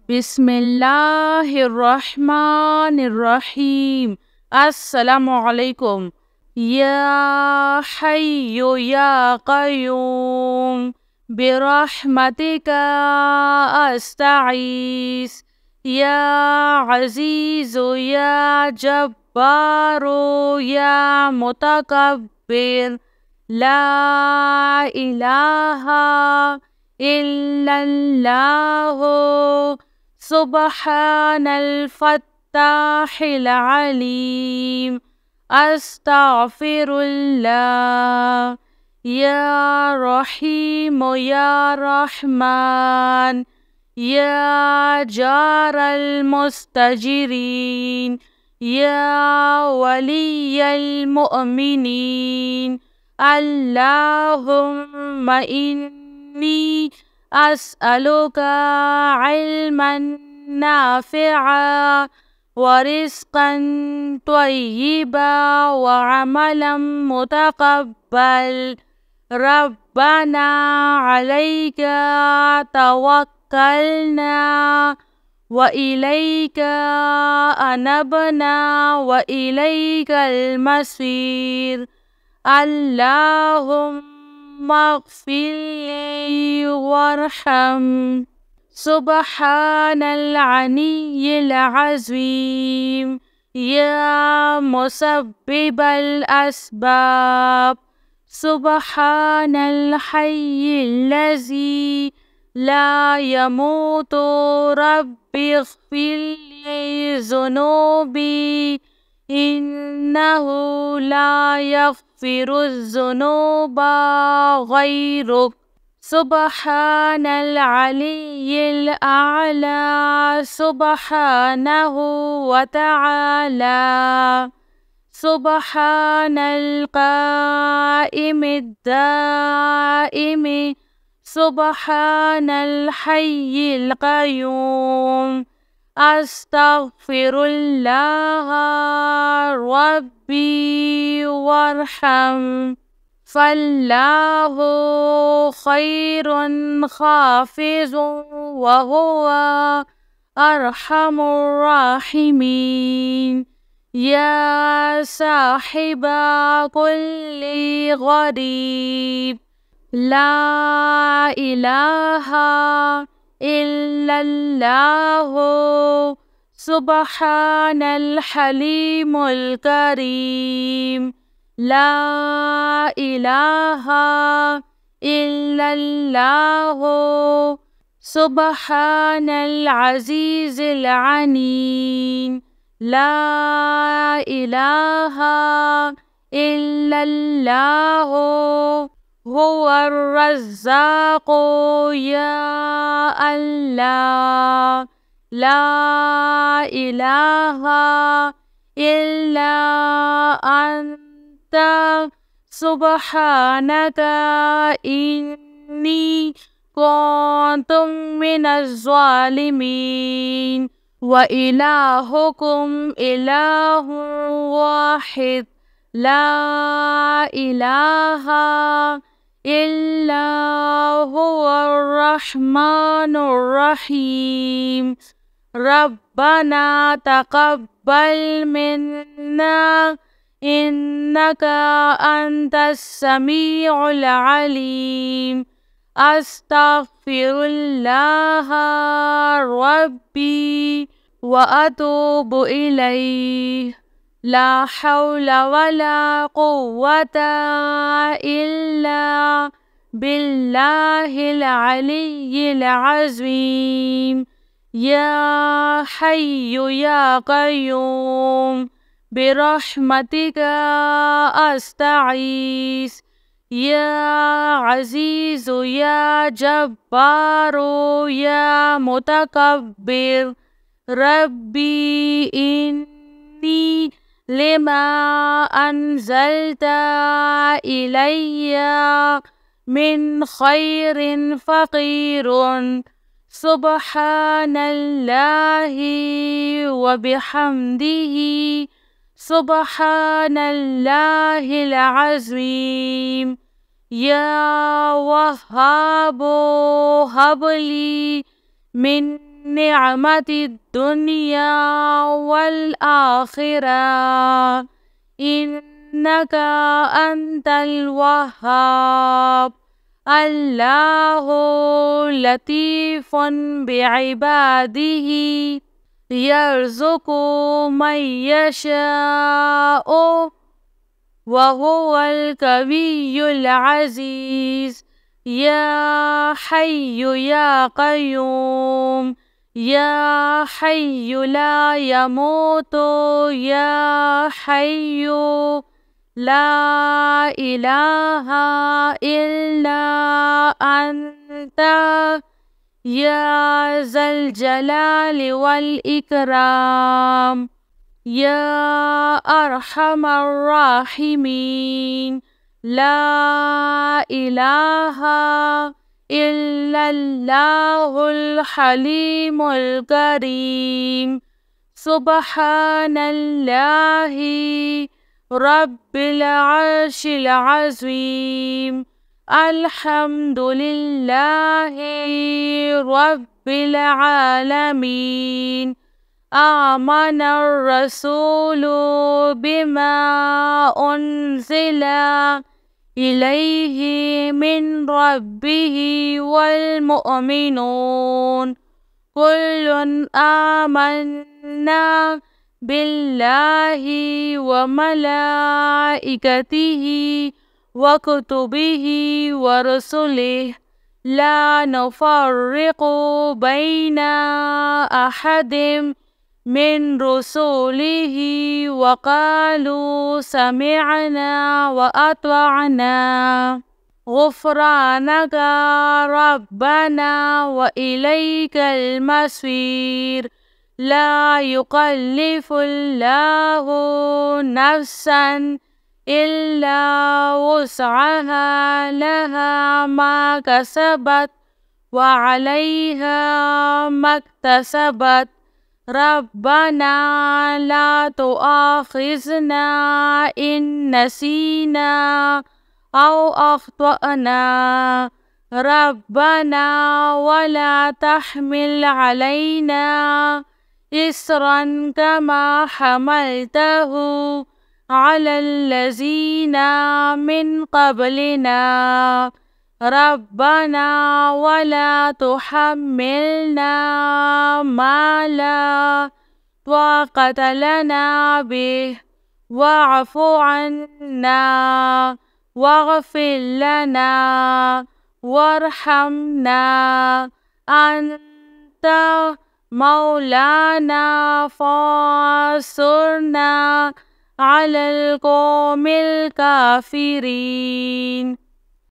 बिस्मिल्लाहिर्रहमानिर्रहीम। अस्सलामुअलैकुम। या हय्यु या क़य्यूम बिरहमतिका अस्तगीस। या अज़ीज़ु या जब्बारू या मुतकब्बिर। ला इलाहा इल्लल्लाहु सुब्हानल फ़त्ताहिल अलीम। अस्तग़फिरुल्लाह। या रहीम या रहमान। या जारल मुस्तजिरीन। या वलियल मुअमिनीन। अल्लाहुम्मा इन्नी अस्अलुका इल्मन नाफ़िआ व रिज़्क़न त्वय्यिबा व अमलन मुतक़ब्बल। रब्बना अलैका तवक्कलना व इलैका अनबना व इलैकल मसीर। अल्लाहुम्मा अग़फ़िरली वरहम। सुब्हानल अलिय्यिल अज़ीम। या मुसब्बिबल अस्बाब। सुब्हानल हय्यिल्लज़ी ला यमूतु। रब्बिग़फ़िरली ज़ुनूबी इन्नहु ला यग़फ़िरुज़्ज़ुनूबा ग़ैरुक। सुब्हानल अलिय्यिल अअला। सुब्हानहु व तआला। सुब्हानल क़ाइमिद दाइमि। सुब्हानल हय्यिल क़य्यूम। अस्तग़फिरुल्लाह रब्बी वरहम। फ़ल्लाहु ख़ैरुन हाफ़िज़ुन व हुवा अरहमुर राहिमीन। या साहिबा कुल्लि ग़रीब। ला इलाहा इल्लल्लाहु सुब्हानल हलीमुल करीम। ला इलाहा इल्लल्लाहु सुब्हानल अज़ीज़िल अलीम। ला इलाहा इल्लल्लाहु हुवर रज़्ज़ाक़ु। या अल्लाह। ला इलाहा इल्ला अन्ता सुब्हानका इन्नी कुन्तु मिनज़ ज़ालिमीन। व इलाहुकुम इलाहुन वाहिद। ला इलाहा इल्ला हुवर रहमानुर रहीम। रब्बना तक़ब्बल मिन्ना इन्नका अंतस समीउल अलीम। अस्तग़फिरुल्लाह रब्बी व अतूबु इलैह। ला हौला वला कुव्वता इल्ला बिल्लाहिल अलिय्यिल अज़ीम। या हय्यु या क़य्यूम बिरहमतिका अस्तगीस। या अज़ीज़ु या जब्बारू या मुतकब्बिर। रब्बी इन्नी लिमा अन्ज़ल्ता इलैया मिन खैरिन फ़क़ीरुन। सुब्हानल्लाहि व बिहम्दिही। सुब्हानल्लाहिल अज़ीम। या वहाबो हबली मिन نعمة الدنيا والآخرة إنك أنت الوهاب. الله لطيف بعباده يرزق من يشاء وهو القوي العزيز. يا حي يا قيوم يا حي لا يموت يا حي لا إله إلا أنت يا ذا الجلال والإكرام يا أرحم الراحمين. لا إله إلا الله الحليم الكريم. سبحان الله رب العرش العظيم. الحمد لله رب العالمين. آمن الرسول بما أنزل إليه من ربه والمؤمنون كل آمنا بالله وملائكته وكتبه ورسله لا نفرق بين أحد من رسله وقالوا سمعنا وأطعنا غفرانك ربنا وإليك المصير. لا يكلف الله نفسا إلا وسعها لها ما كسبت وعليها ما اكتسبت. ربنا لا تؤاخذنا إن نسينا أو أخطأنا. ربنا ولا تحمل علينا إصرا كما حملته على الذين من قبلنا. ربنا ولا تحملنا ما لا طاقة لنا به واعف عنا واغفر لنا وارحمنا أنت مولانا فانصرنا على القوم الكافرين.